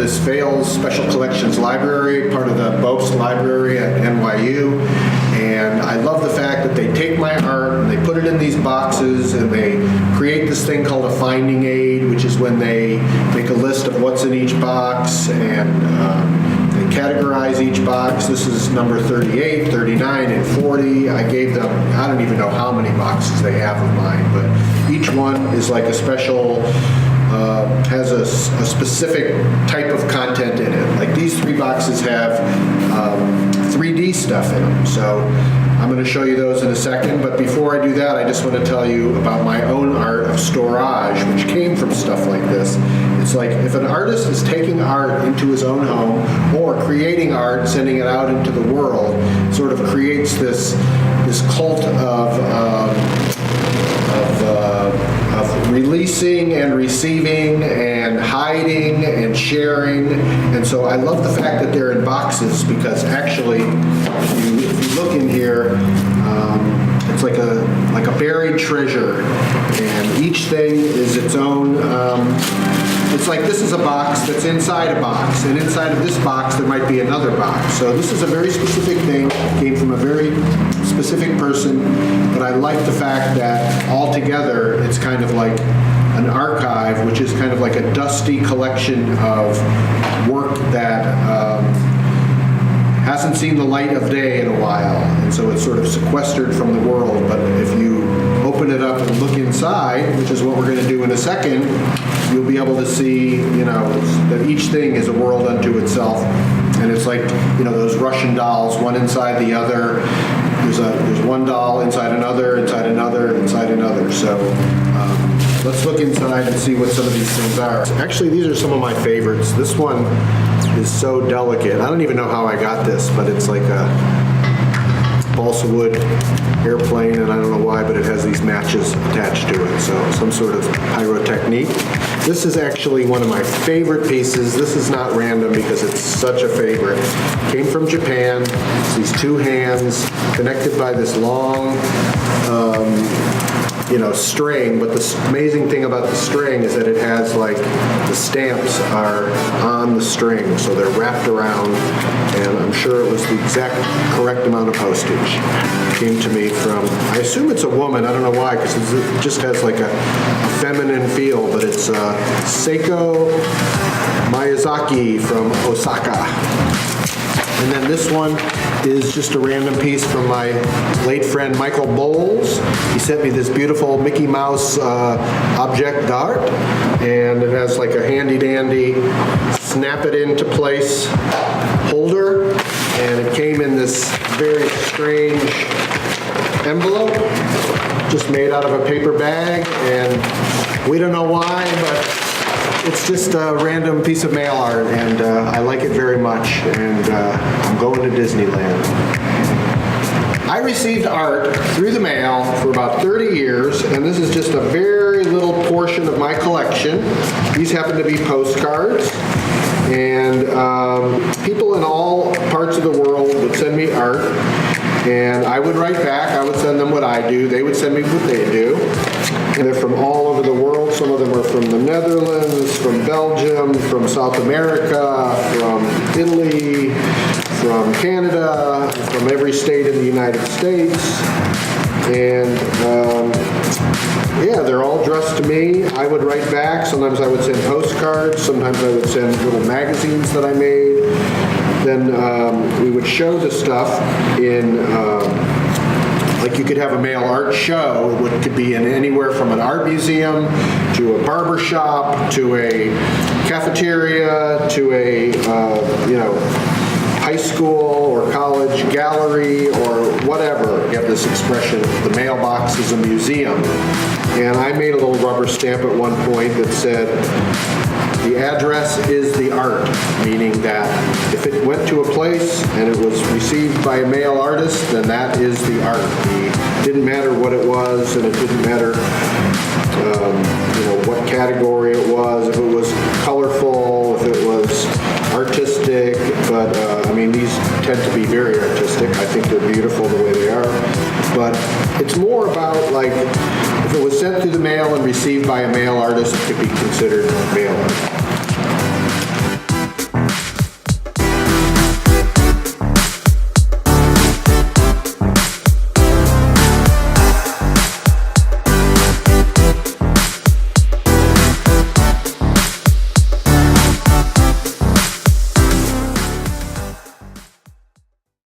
this Fales Special Collections Library, part of the Bobst Library at NYU. And I love the fact that they take my art and they put it in these boxes and they create this thing called a finding aid, which is when they make a list of what's in each box and they categorize each box. This is number 38, 39, and 40. I gave them, I don't even know how many boxes they have of mine, but each one is like a special, has a specific type of content in it. Like these 3 boxes have 3D stuff in them. So I'm going to show you those in a second, but before I do that, I just want to tell you about my own art of storage, which came from stuff like this. It's like if an artist is taking art into his own home or creating art and sending it out into the world, it sort of creates this cult of releasing and receiving and hiding and sharing. And so I love the fact that they're in boxes because actually, if you look in here, it's like a buried treasure, and each thing is its own. It's like this is a box that's inside a box, and inside of this box there might be another box. So this is a very specific thing, came from a very specific person, but I like the fact that altogether it's kind of like an archive, which is kind of like a dusty collection of work that hasn't seen the light of day in a while, and so it's sort of sequestered from the world. But if you open it up and look inside, which is what we're going to do in a second, you'll be able to see, that each thing is a world unto itself. And it's like, those Russian dolls, one inside the other. There's one doll inside another, inside another, inside another. So let's look inside and see what some of these things are. Actually, these are some of my favorites. This one is so delicate. I don't even know how I got this, but it's like a balsa wood airplane, and I don't know why, but it has these matches attached to it, so some sort of pyrotechnique. This is actually one of my favorite pieces. This is not random because it's such a favorite. Came from Japan. It's these 2 hands connected by this long string, but the amazing thing about the string is that it has the stamps are on the string, so they're wrapped around, and I'm sure it was the exact correct amount of postage. It came to me from, I assume it's a woman, I don't know why, because it just has a feminine feel, but it's Seiko Miyazaki from Osaka. And then this one is just a random piece from my late friend Michael Bowles. He sent me this beautiful Mickey Mouse object d'art, and it has a handy-dandy snap it into place holder, and it came in this very strange envelope, just made out of a paper bag, and we don't know why, but it's just a random piece of mail art, and I like it very much, and I'm going to Disneyland. I received art through the mail for about 30 years, and this is just a very little portion of my collection. These happen to be postcards, and people in all parts of the world would send me art, and I would write back. I would send them what I do. They would send me what they do. And they're from all over the world. Some of them are from the Netherlands, from Belgium, from South America, from Italy, from Canada, from every state in the United States. And they're all addressed to me. I would write back. Sometimes I would send postcards. Sometimes I would send little magazines that I made. Then we would show the stuff in you could have a mail art show. It could be in anywhere from an art museum to a barber shop to a cafeteria to a high school or college gallery or whatever. You have this expression, the mailbox is a museum. And I made a little rubber stamp at one point that said, the address is the art, meaning that if it went to a place and it was received by a male artist, then that is the art. It didn't matter what it was, and it didn't matter what category it was, if it was colorful, if it was artistic, but these tend to be very artistic. I think they're beautiful the way they are, but it's more about if it was sent through the mail and received by a male artist, it could be considered mail art.